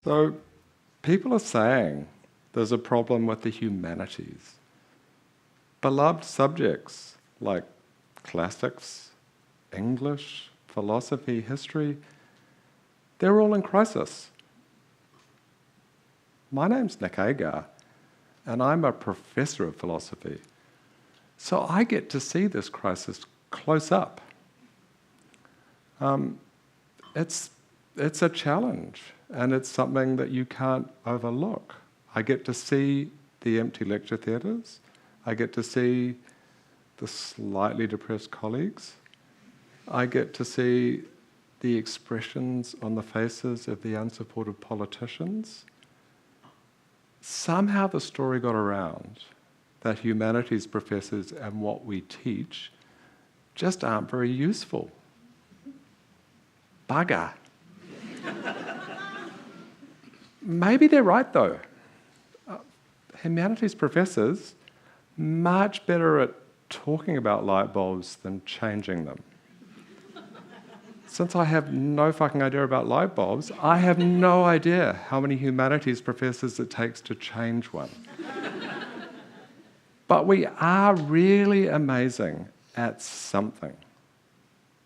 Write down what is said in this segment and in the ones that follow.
So people are saying there's a problem with the humanities. Beloved subjects like classics, English, philosophy, history, they're all in crisis. My name's Agar, and I'm a professor of philosophy. So I get to see this crisis close up. It's a challenge, and it's something that you can't overlook. I get to see the empty lecture theatres. I get to see the slightly depressed colleagues. I get to see the expressions on the faces of the unsupported politicians. Somehow the story got around that humanities professors and what we teach just aren't very useful. Bugger. Maybe they're right though. Humanities professors, much better at talking about light bulbs than changing them. Since I have no fucking idea about light bulbs, I have no idea how many humanities professors it takes to change one. But we are really amazing at something.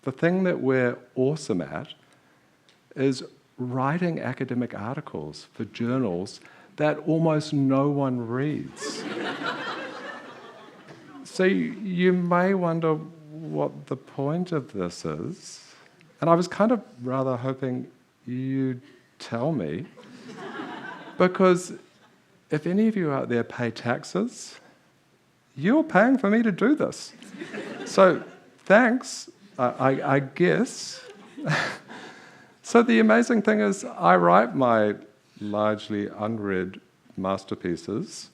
The thing that we're awesome at is writing academic articles for journals that almost no one reads. So you may wonder what the point of this is. And I was kind of rather hoping you'd tell me, because if any of you out there pay taxes, you're paying for me to do this. So thanks, I guess. So the amazing thing is I write my largely unread masterpieces,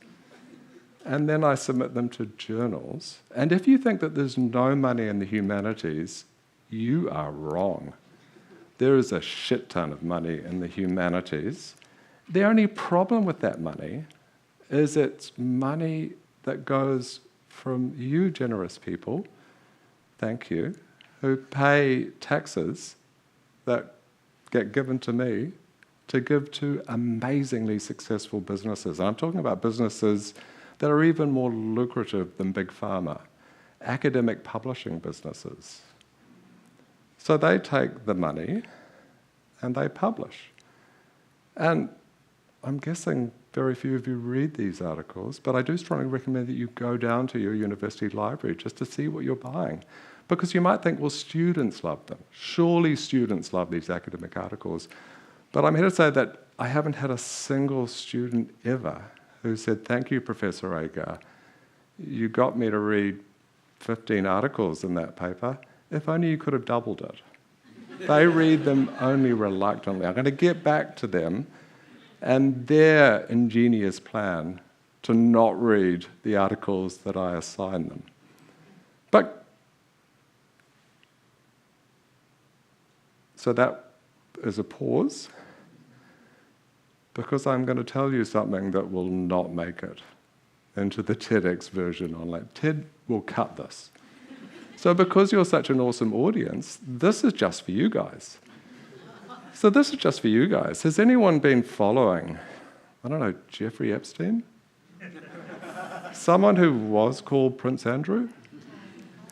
and then I submit them to journals. And if you think that there's no money in the humanities, you are wrong. There is a shit ton of money in the humanities. The only problem with that money is it's money that goes from you generous people, thank you, who pay taxes that get given to me to give to amazingly successful businesses. I'm talking about businesses that are even more lucrative than Big Pharma, academic publishing businesses. So they take the money and they publish. And I'm guessing very few of you read these articles, but I do strongly recommend that you go down to your university library just to see what you're buying. Because you might think, well, students love them. Surely students love these academic articles. But I'm here to say that I haven't had a single student ever who said, thank you, Professor Agar. You got me to read 15 articles in that paper. If only you could have doubled it. They read them only reluctantly. I'm going to get back to them and their ingenious plan to not read the articles that I assign them. But so that is a pause, because I'm going to tell you something that will not make it into the TEDx version online. TED will cut this. So because you're such an awesome audience, this is just for you guys. So this is just for you guys. Has anyone been following, I don't know, Jeffrey Epstein? Someone who was called Prince Andrew?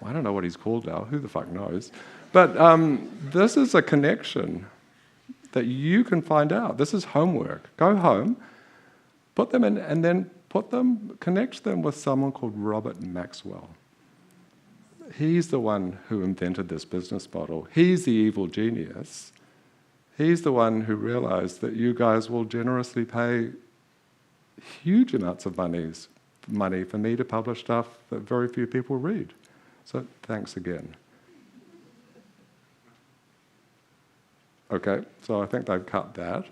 I don't know what he's called now. Who the fuck knows? But this is a connection that you can find out. This is homework. Go home, put them in, and then connect them with someone called Robert Maxwell. He's the one who invented this business model. He's the evil genius. He's the one who realized that you guys will generously pay huge amounts of money for me to publish stuff that very few people read. So thanks again. Okay, so I think they've cut that.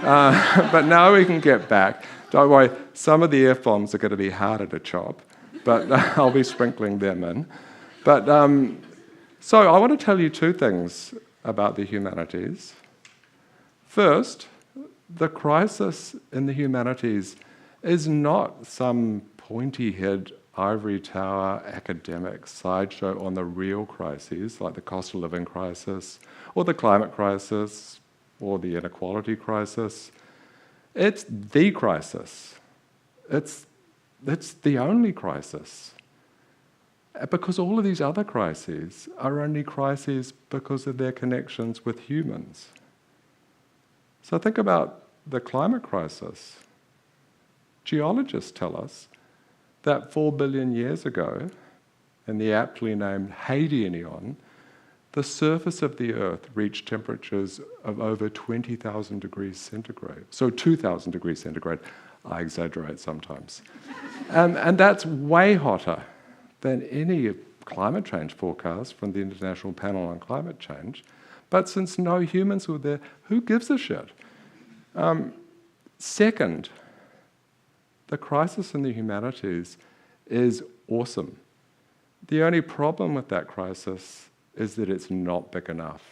But now we can get back. Don't worry, some of the F-bombs are going to be harder to chop, but I'll be sprinkling them in. But so I want to tell you two things about the humanities. First, the crisis in the humanities is not some pointy-head ivory-tower academic sideshow on the real crises, like the cost of living crisis, or the climate crisis, or the inequality crisis. It's the crisis. It's the only crisis. Because all of these other crises are only crises because of their connections with humans. So think about the climate crisis. Geologists tell us that 4 billion years ago, in the aptly named Hadean Eon, the surface of the Earth reached temperatures of over 20,000 degrees centigrade. So 2,000 degrees centigrade. I exaggerate sometimes. And that's way hotter than any climate change forecast from the International Panel on Climate Change. But since no humans were there, who gives a shit? Second, the crisis in the humanities is awesome. The only problem with that crisis is that it's not big enough.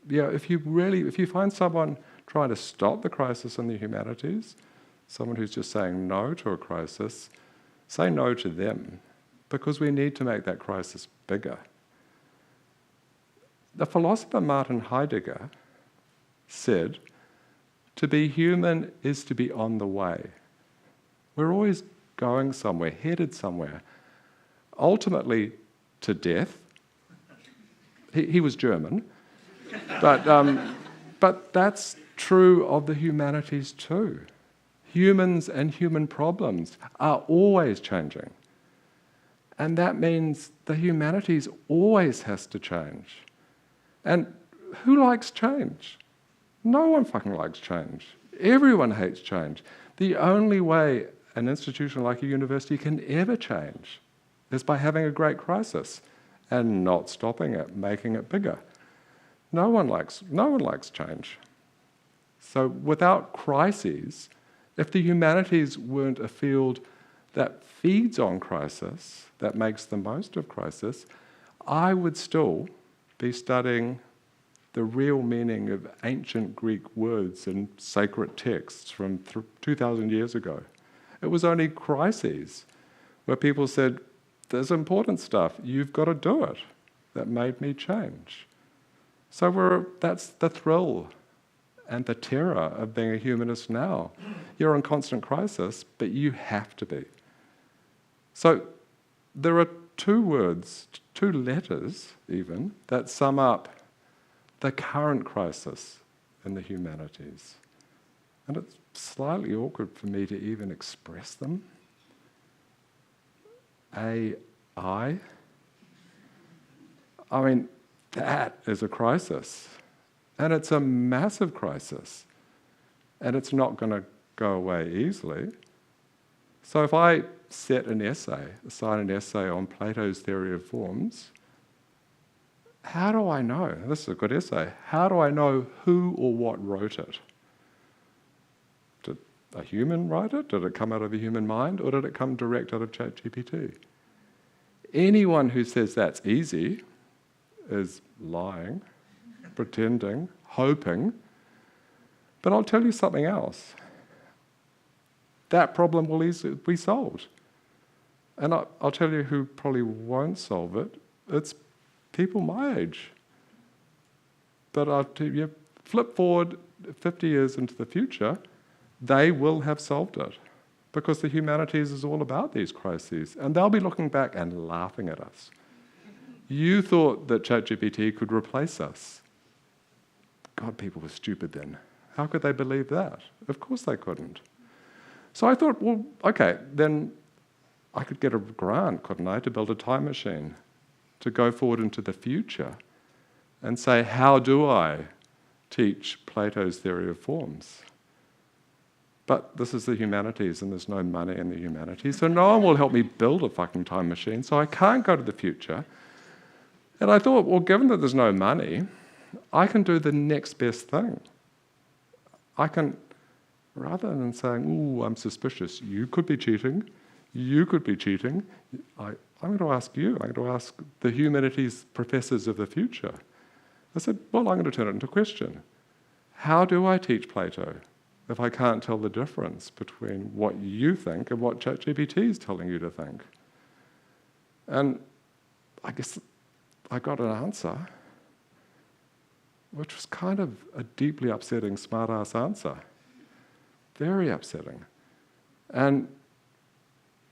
If you find someone trying to stop the crisis in the humanities, someone who's just saying no to a crisis, say no to them, because we need to make that crisis bigger. The philosopher Martin Heidegger said, "To be human is to be on the way." We're always going somewhere, headed somewhere, ultimately to death. He was German, but that's true of the humanities too. Humans and human problems are always changing. And that means the humanities always has to change. And who likes change? No one fucking likes change. Everyone hates change. The only way an institution like a university can ever change is by having a great crisis and not stopping it, making it bigger. No one likes change. So without crises, if the humanities weren't a field that feeds on crisis, that makes the most of crisis, I would still be studying the real meaning of ancient Greek words and sacred texts from 2,000 years ago. It was only crises where people said, "There's important stuff, you've got to do it," that made me change. So that's the thrill and the terror of being a humanist now. You're in constant crisis, but you have to be. So there are two words, two letters even, that sum up the current crisis in the humanities. And it's slightly awkward for me to even express them. AI. I mean, that is a crisis. And it's a massive crisis. And it's not going to go away easily. So if I assign an essay on Plato's theory of forms, how do I know? This is a good essay. How do I know who or what wrote it? Did a human write it? Did it come out of a human mind? Or did it come direct out of ChatGPT? Anyone who says that's easy is lying, pretending, hoping. But I'll tell you something else. That problem will easily be solved. And I'll tell you who probably won't solve it. It's people my age. But I'll tell you, flip forward 50 years into the future, they will have solved it. Because the humanities is all about these crises. And they'll be looking back and laughing at us. You thought that ChatGPT could replace us. God, people were stupid then. How could they believe that? Of course they couldn't. So I thought, well, okay, then I could get a grant, couldn't I, to build a time machine, to go forward into the future and say, how do I teach Plato's theory of forms? But this is the humanities and there's no money in the humanities, so no one will help me build a fucking time machine, so I can't go to the future. And I thought, well, given that there's no money, I can do the next best thing. I can, rather than saying, ooh, I'm suspicious, you could be cheating, I'm going to ask you, I'm going to ask the humanities professors of the future. I said, well, I'm going to turn it into a question. How do I teach Plato if I can't tell the difference between what you think and what ChatGPT is telling you to think? And I guess I got an answer, which was kind of a deeply upsetting, smart-ass answer. very upsetting. And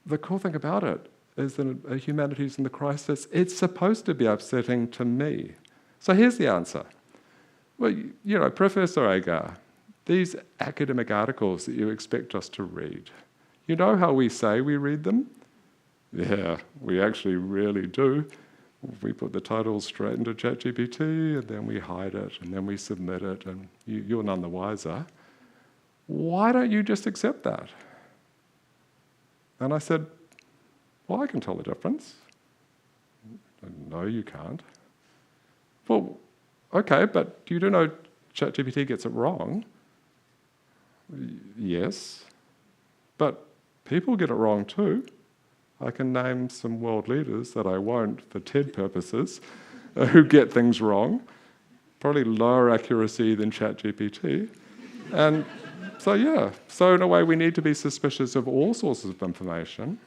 the cool thing about it is that a humanities in the crisis, it's supposed to be upsetting to me. So here's the answer. Well, Professor Agar, these academic articles that you expect us to read, you know how we say we read them? Yeah, we actually really do. We put the titles straight into ChatGPT, and then we hide it, and then we submit it, and you're none the wiser. Why don't you just accept that? And I said, well, I can tell the difference. No, you can't. Well, okay, but you do know ChatGPT gets it wrong. Yes, but people get it wrong too. I can name some world leaders that I won't for TED purposes who get things wrong, probably lower accuracy than ChatGPT. And so in a way we need to be suspicious of all sources of information.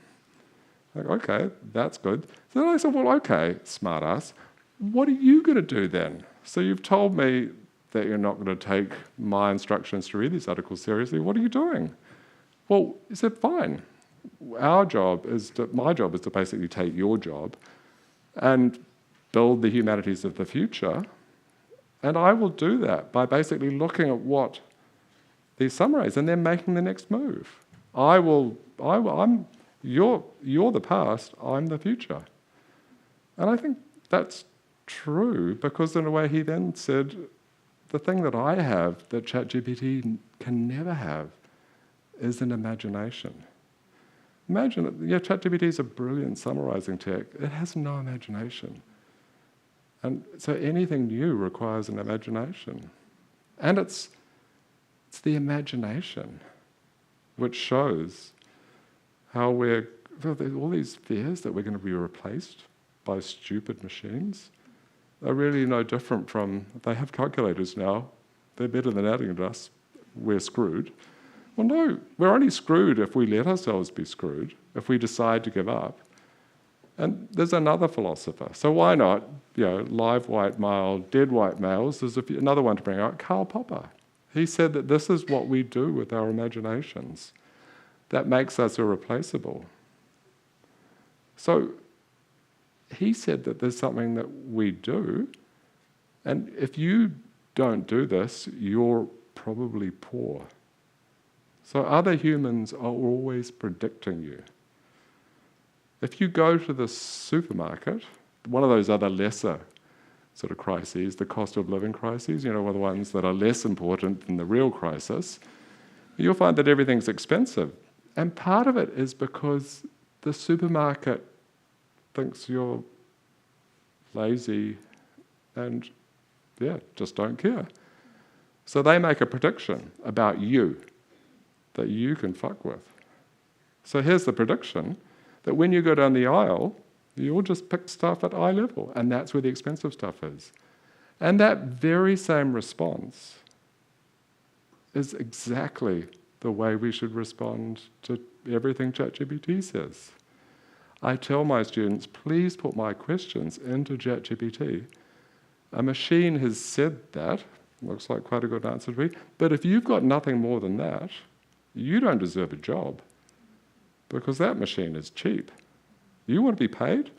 Like, okay, that's good. So then I said, well, okay, smartass, what are you going to do then? So you've told me that you're not going to take my instructions to read these articles seriously. What are you doing? Well, he said, fine. My job is to basically take your job and build the humanities of the future. And I will do that by basically looking at what these summarize and then making the next move. You're the past, I'm the future. And I think that's true because in a way he then said, the thing that I have that ChatGPT can never have is an imagination. Imagine that, ChatGPT is a brilliant summarizing tech. It has no imagination. And so anything new requires an imagination. And it's the imagination which shows how all these fears that we're going to be replaced by stupid machines are really no different from, they have calculators now, they're better than adding to us, we're screwed. Well, no, we're only screwed if we let ourselves be screwed, if we decide to give up. And there's another philosopher. So why not, live white male, dead white males, there's another one to bring out, Karl Popper. He said that this is what we do with our imaginations. That makes us irreplaceable. So he said that there's something that we do, and if you don't do this, you're probably poor. So other humans are always predicting you. If you go to the supermarket, one of those other lesser sort of crises, the cost of living crises, one of the ones that are less important than the real crisis, you'll find that everything's expensive. And part of it is because the supermarket thinks you're lazy and, just don't care. So they make a prediction about you that you can fuck with. So here's the prediction, that when you go down the aisle, you'll just pick stuff at eye level, and that's where the expensive stuff is. And that very same response is exactly the way we should respond to everything ChatGPT says. I tell my students, please put my questions into ChatGPT. A machine has said that, looks like quite a good answer to me, but if you've got nothing more than that, you don't deserve a job because that machine is cheap. You want to be paid?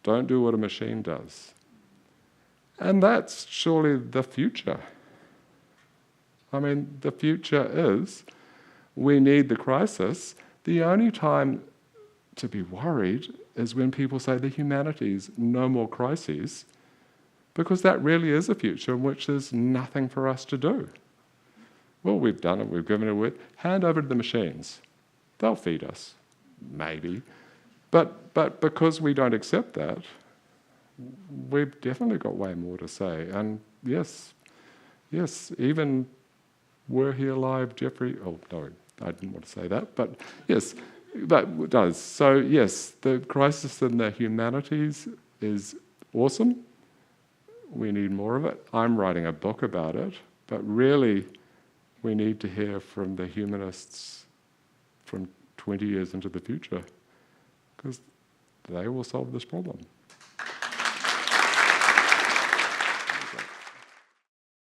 Don't do what a machine does. And that's surely the future. I mean, the future is we need the crisis. The only time to be worried is when people say the humanities, no more crises, because that really is a future in which there's nothing for us to do. Well, we've done it, we've given it away. Hand over to the machines. They'll feed us, maybe. But because we don't accept that, we've definitely got way more to say. And yes, even were he alive, Jeffrey, oh no, I didn't want to say that, but yes, but it does. So yes, the crisis in the humanities is awesome. We need more of it. I'm writing a book about it, but really we need to hear from the humanists from 20 years into the future, because they will solve this problem.